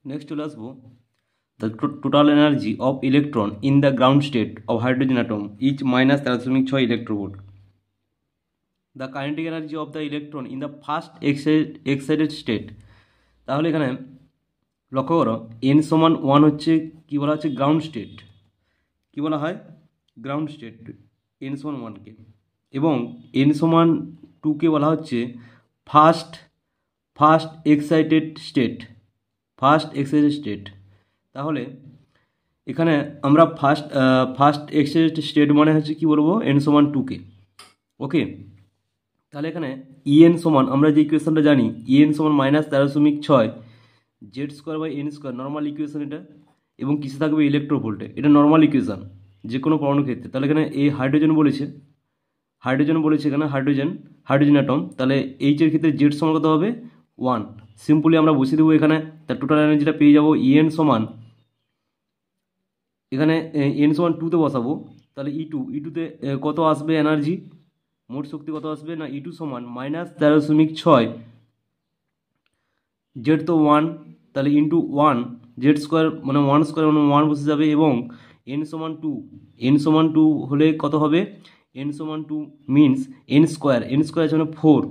Next চলে আসবো the total energy of electron in the ground state of hydrogen atom each minus 13.6 electron volt. The kinetic energy of the electron in the first excited state. তাহলে এখানে লক্ষ্য করো n সমান 1 হচ্ছে কি বলা হচ্ছে গ্রাউন্ড স্টেট, কি বলা হয় গ্রাউন্ড স্টেট n সমান 1 কে, এবং n সমান 2 কে বলা হচ্ছে ফার্স্ট এক্সাইটেড স্টেট। তাহলে এখানে আমরা ফার্স্ট এক্সাইটেড স্টেট মানে হচ্ছে কি বলবো n সমান 2 কে। ওকে, তাহলে এখানে en সমান আমরা যে ইকুয়েশনটা জানি en সমান -13.6 Z square by n square, normal equation এটা, এবং কিসে থাকবে ইলেকট্রোভোল্টে, এটা নর্মাল ইকুয়েশন যে কোনো পরমাণু ক্ষেত্রে। তাহলে এখানে এই হাইড্রোজেন বলেছে এখানে হাইড্রোজেন অ্যাটম, তাহলে এইচ এর ক্ষেত্রে জেড সমান কত হবে 1। সিম্পলি আমরা বসিয়ে দেবো এখানে, তার টোটাল এনার্জিটা পেয়ে যাবো en সমান, এখানে n সমান 2তে বসাবো, তাহলে ইটুতে কত আসবে এনার্জি, মোট শক্তি কত আসবে না E2 সমান -13.6 জেড তো 1, তাহলে ইন্টু 1 জেড স্কোয়ার মানে 1 স্কোয়ার মানে 1 বসে যাবে, এবং n সমান 2 হলে কত হবে, n সমান 2 মিনস n স্কোয়ার আছে মানে 4।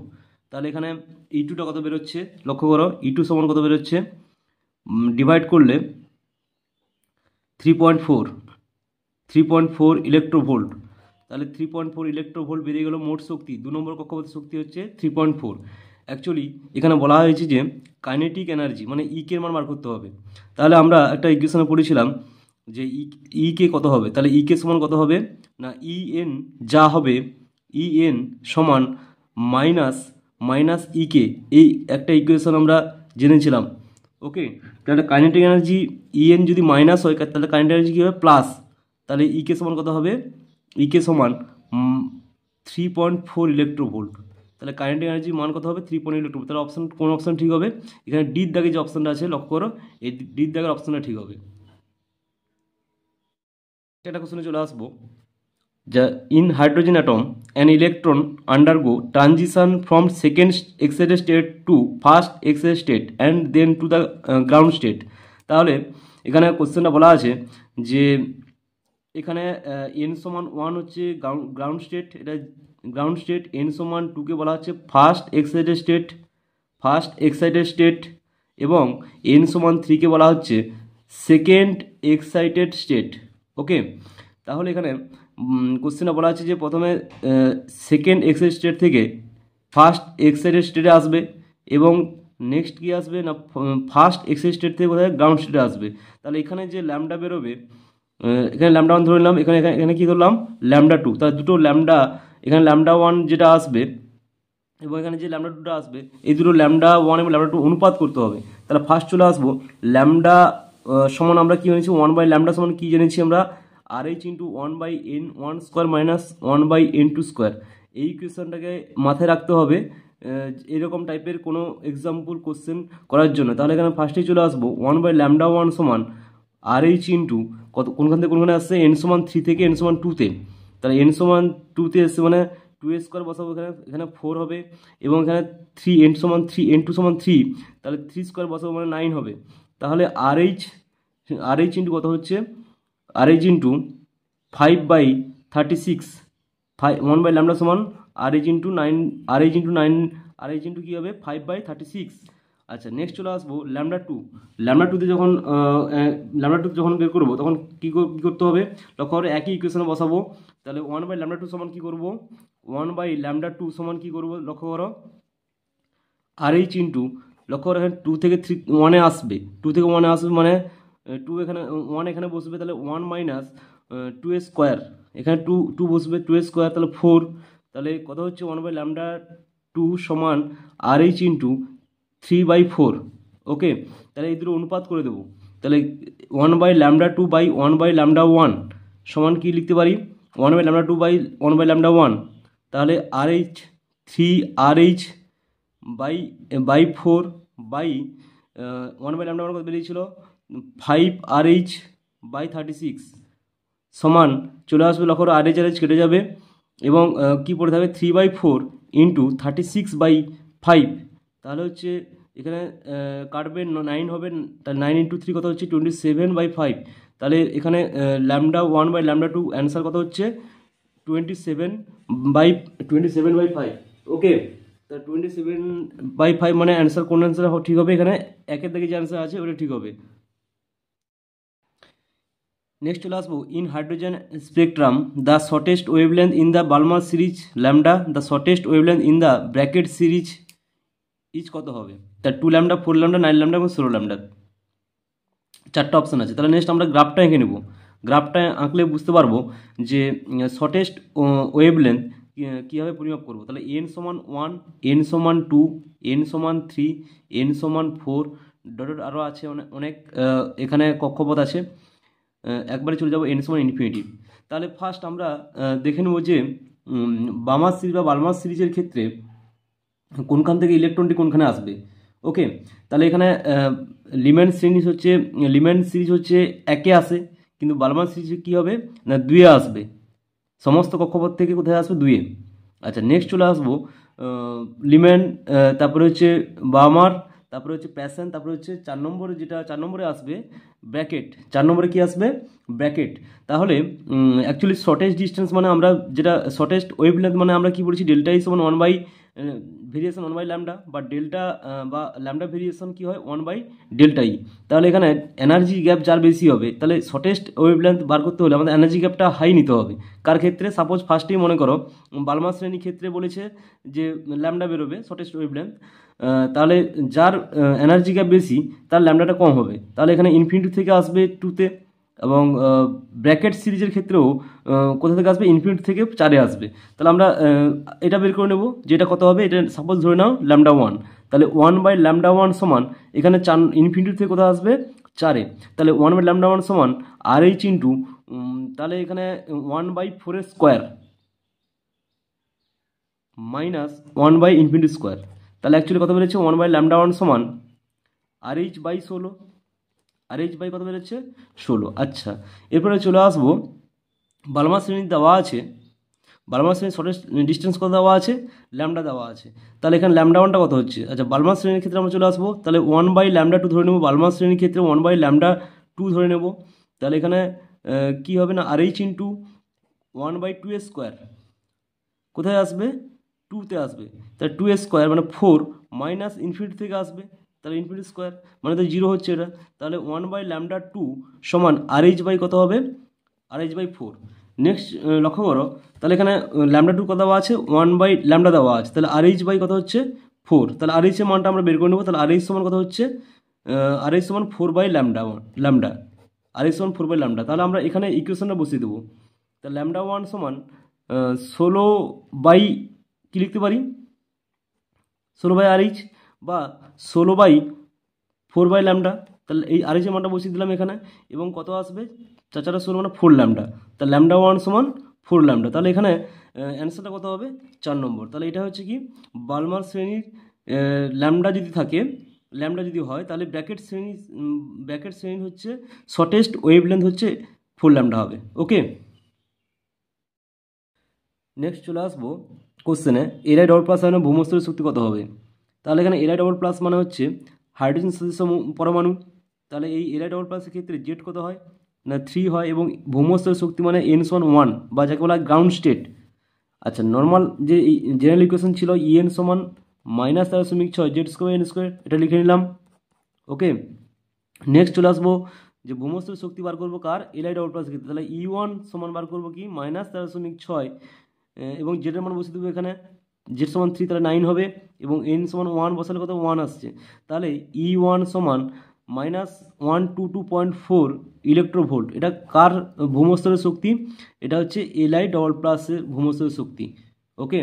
তাহলে এখানে E2টা কত বেরোচ্ছে লক্ষ্য করো, E2 সমান কত বেরোচ্ছে, ডিভাইড করলে 3.4 ইলেকট্রোভোল্ট, তাহলে 3.4 ইলেকট্রোভোল্ট বেরিয়ে গেল মোট শক্তি। 2 নম্বর কক্ষপথের শক্তি হচ্ছে 3.4। অ্যাকচুয়ালি এখানে বলা হয়েছে যে কাইনেটিক এনার্জি মানে ই কে মান বার করতে হবে। তাহলে আমরা একটা ইকুয়েশনে পড়েছিলাম যে ই কে কত হবে, তাহলে ই কে সমান কত হবে না en যা হবে en সমান মাইনাস ই কে, এই একটা ইকুয়েশন আমরা জেনেছিলাম। ওকে, তাহলে কাইনেটিক এনার্জি en যদি মাইনাস হয় তাহলে কাইনেটিক এনার্জি কী হবে প্লাস, তাহলে ই কে সমান কত হবে, ই কে সমান 3.4 ইলেকট্রোভোল্ট। তাহলে কাইনেটিক এনার্জি মান কত হবে 3.4 ইলেকট্রোভোল্ট। তাহলে কোন অপশন ঠিক হবে, এখানে ডির দাগে যে অপশনটা আছে লক্ষ্য করো, এই ডির দাগের অপশনটা ঠিক হবে। একটা কোশ্চেনে চলে আসবো, যা in hydrogen atom an electron undergo transition from second excited state to first excited state and then to the ground state. তাহলে এখানে কোশ্চেনটা বলা আছে যে এখানে n সমান 1 হচ্ছে গ্রাউন্ড স্টেট, এটা গ্রাউন্ড স্টেট, n সমান 2 কে বলা হচ্ছে ফার্স্ট এক্সাইটেড স্টেট, এবং n সমান 3 কে বলা হচ্ছে সেকেন্ড এক্সাইটেড স্টেট। ওকে, তাহলে এখানে কোশ্চেনটা বলা আছে যে প্রথমে সেকেন্ড এক্সাইটেড স্টেট থেকে ফার্স্ট এক্সাইটেড স্টেটে আসবে, এবং নেক্সট কি আসবে না ফার্স্ট এক্সাইটেড স্টেট থেকে কোথায় গ্রাউন্ড স্টেটে আসবে। তাহলে এখানে যে ল্যামডা বেরোবে, এখানে ল্যামডা 1 ধরে নিলাম, এখানে কি ধরলাম ল্যামডা 2, তাহলে দুটো ল্যামডা, এখানে ল্যামডা 1 যেটা আসবে এবং এখানে যে ল্যামডা 2টা আসবে, এই দুটো ল্যামডা 1 এবং ল্যামডা 2 অনুপাত করতে হবে। তাহলে ফার্স্ট চলে আসবো ল্যামডা সমান আমরা কি জেনেছি 1/λ সমান কি জেনেছি আমরা RH into 1/n1 square minus 1/n2 square. এই ইকুয়েশনটাকে মাথায় রাখতে হবে এরকম টাইপের কোনো এক্সাম্পল কোশ্চেন করার জন্য। তাহলে এখানে ফার্স্টেই চলে আসবো 1/λ1 সমান RH ইন্টু কোনখান থেকে কোনখানে আসছে n সমান 3 থেকে n সমান 2তে, তাহলে n সমান 2তে এসছে মানে 2 স্কোয়ার বসাবো, এখানে 4 হবে, এবং এখানে 3 n সমান 3 n2 সমান 3, তাহলে 3 স্কোয়ার বসাবো মানে 9 হবে। তাহলে RH ইন্টু কত হচ্ছে, RH ইন্টু 5/36, 1/λ সমান RH ইন্টু 9, RH ইন্টু কী হবে 5/36। আচ্ছা, নেক্সট চলে আসবো ল্যামডা 2তে যখন বের করবো তখন কী করতে হবে লক্ষ্য করে একই ইকুয়েশনে বসাবো। তাহলে 1/λ2 সমান কী করবো, 1/λ2 সমান কী করবো লক্ষ্য করো RH ইন্টু লক্ষ্য করো এখানে 2 থেকে 3 1-এ আসবে, 2 থেকে 1-এ আসবে মানে 2 এখানে 1 এখানে বসবে, তাহলে 1 মাইনাস 2 স্কোয়ার, এখানে 2 বসবে 2 স্কোয়ার, তাহলে 4, তাহলে কত হচ্ছে 1/λ2 সমান RH ইন্টু 3/4। ওকে, তাহলে এই দুটো অনুপাত করে দেবো, তাহলে 1/λ2/1/λ1 সমান কি লিখতে পারি 1/λ2/1/λ1, তাহলে RH 3RH বাই 4 বাই 1/λ1 কত বেরিয়েছিল 5RH/36 সমান চলে আসবে লক্ষ্য RH কেটে যাবে, এবং কি পড়ে থাকবে 3/4 ইন্টু 36/5, তাহলে হচ্ছে এখানে কাটবে 9 হবে, তাহলে 9 × 3 কত হচ্ছে 27/5। তাহলে এখানে λ1/λ2 অ্যান্সার কত হচ্ছে 27/5। ওকে, তা 27/5 মানে অ্যান্সার কোন অ্যান্সার ঠিক হবে? এখানে একের দিকে যে অ্যান্সার আছে ওটা ঠিক হবে। নেক্সট চলে আসবো, in hydrogen spectrum the shortest wavelength in the Balmer series lambda, the shortest wavelength in the Brackett series is কত হবে? তা 2λ, 4λ, 9λ এবং 16λ, চারটা অপশান আছে। তাহলে নেক্সট আমরা গ্রাফটা এঁকে নেব। গ্রাফটা আঁকলে বুঝতে পারবো যে শর্টেস্ট ওয়েভলেন্থ কীভাবে পরিমাপ করবো। তাহলে n=1, n=2, n=3, n=4 dot আরও আছে অনেক এখানে কক্ষপথ আছে। একবারে চলে যাবো n=ইনফিনিটি। তাহলে ফার্স্ট আমরা দেখে নেব যে বামার সিরিজ বা বালমার সিরিজের ক্ষেত্রে কোনখান থেকে ইলেকট্রনটি কোনখানে আসবে। ওকে, তাহলে এখানে লিম্যান সিরিজ হচ্ছে একে আসে, কিন্তু বালমার সিরিজ কী হবে না 2-এ আসবে। সমস্ত কক্ষপথ থেকে কোথায় আসবে 2-এ। আচ্ছা, নেক্সট চলে আসবো লিম্যান, তারপরে হচ্ছে বামার, তারপরে হচ্ছে প্যাশন, তারপরে হচ্ছে 4 নম্বরে যেটা 4 নম্বরে আসবে ব্র্যাকেট। 4 নম্বরে কি আসবে? ব্র্যাকেট। তাহলে অ্যাকচুয়ালি শর্টেস্ট ডিস্টেন্স মানে আমরা যেটা শর্টেস্ট ওয়েভলেন্থ মানে আমরা কি বলেছি, ডেল্টা ইজ সমান 1 বাই ভেরিয়েশন 1 বাই ল্যামডা, বা ডেল্টা বা ল্যামডা ভেরিয়েশন কি হয় 1 বাই ডেল্টা ই। তাহলে এখানে এনার্জি গ্যাপ যার বেশি হবে, তাহলে শর্টেস্ট ওয়েভলেন্থ বার করতে হলে আমাদের এনার্জি গ্যাপটা হাই নিতে হবে। কার ক্ষেত্রে? সাপোজ ফার্স্টেই মনে করো বালমার শ্রেণীর ক্ষেত্রে বলেছে যে ল্যামডা বেরোবে শর্টেস্ট ওয়েভলেন্থ, তাহলে যার এনার্জি গ্যাপ বেশি তার ল্যামডাটা কম হবে। তাহলে এখানে ইনফিনিটি থেকে আসবে 2-তে, এবং ব্র্যাকেট সিরিজের ক্ষেত্রেও কোথা থেকে আসবে? ইনফিনিটি থেকে 4-এ আসবে। তাহলে আমরা এটা বের করে নেব যে এটা কত হবে। এটা সাপোজ ধরে নাও λ1, তাহলে 1/λ1 সমান এখানে 4 ইনফিনিটি থেকে কোথায় আসবে? 4-এ। তাহলে 1/λ1 সমান RH ইন্টু, তাহলে এখানে 1/4² মাইনাস 1/∞²। তাহলে অ্যাকচুয়ালি কত বেরোচ্ছে? 1/λ1 সমান RH/16। RH কত বেরোচ্ছে? 16। আচ্ছা, এরপরে চলে আসবো বালমার শ্রেণীর দেওয়া আছে, বালমার শ্রেণীর শর্টেস্ট ডিস্টেন্স কত দেওয়া আছে? ল্যামডা দেওয়া আছে। তাহলে এখানে λ1টা কত হচ্ছে? আচ্ছা, বালমার শ্রেণীর ক্ষেত্রে আমরা চলে আসবো, তাহলে 1/λ2 ধরে নেব। বালমার শ্রেণীর ক্ষেত্রে 1/λ2 ধরে নেব। তাহলে এখানে কি হবে না RH ইন্টু 1/2² কোথায় আসবে? 2-তে আসবে। তাহলে 2² মানে 4 মাইনাস ইনফিনিটি থেকে আসবে, তাহলে ইনফিনিটি² মানে তো 0 হচ্ছে এটা। তাহলে 1/λ2 সমান RH কত হবে? RH/4। নেক্সট লক্ষ্য করো, তাহলে এখানে λ2 কত দেওয়া আছে? 1/λ দেওয়া আছে, তাহলে RH কত হচ্ছে? 4। তাহলে RH এর মানটা আমরা বের করে নেব। তাহলে RH সমান কত হচ্ছে? RH সমান 4/λ, RH সমান 4/λ। তাহলে আমরা এখানে ইকুয়েশনটা বসিয়ে দেবো। তাহলে λ1 সমান 16 বাই কী লিখতে পারি? 16/RH বা 16/4/λ। তাহলে এই RH এর মানটা বসিয়ে দিলাম এখানে, এবং কত আসবে? 4 × 16 মানে 4λ। তাহলে λ1 সমান 4λ। তাহলে এখানে অ্যান্সারটা কত হবে? 4 নম্বর। তাহলে এটা হচ্ছে কি বালমার শ্রেণীর ল্যামডা যদি থাকে, ল্যামডা যদি হয়, তাহলে ব্র্যাকেট শ্রেণীর হচ্ছে শর্টেস্ট ওয়েভলেন্থ হচ্ছে 4λ হবে। ওকে, নেক্সট চলে আসবো কোশ্চেনে, এলআই ডবল প্লাস মানে ভূমস্তরের শক্তি কত হবে। তাহলে এখানে এলআই ডবল প্লাস মানে হচ্ছে হাইড্রোজেন সদৃশ পরমাণু। তাহলে এই এলআই ডবল প্লাসের ক্ষেত্রে জেড কত হয় না 3 হয়, এবং ভূমস্তরের শক্তি মানে n=1, বা যাকে বলা হয় গ্রাউন্ড স্টেট। আচ্ছা, নর্মাল যে জেনারেল ইকুয়েশন ছিল En সমান -13.6 z²n², এটা লিখে নিলাম। ওকে, নেক্সট চলে আসবো যে ভূমস্তরের শক্তি বার করবো কার? এলআই ডবল প্লাসের ক্ষেত্রে। তাহলে E1 সমান বার করবো কি -13.6, এবং জেডের মান বসে দেবো এখানে, জেড সমান 3, তাহলে 9 হবে, এবং n সমান 1 বসালে কত? 1 আসছে। তাহলে E1 সমান -122.4 ইলেকট্রোভোল্ট। এটা কার ভূমস্তরের শক্তি? এটা হচ্ছে এলআই ডবল প্লাসের ভূমস্তরের শক্তি। ওকে,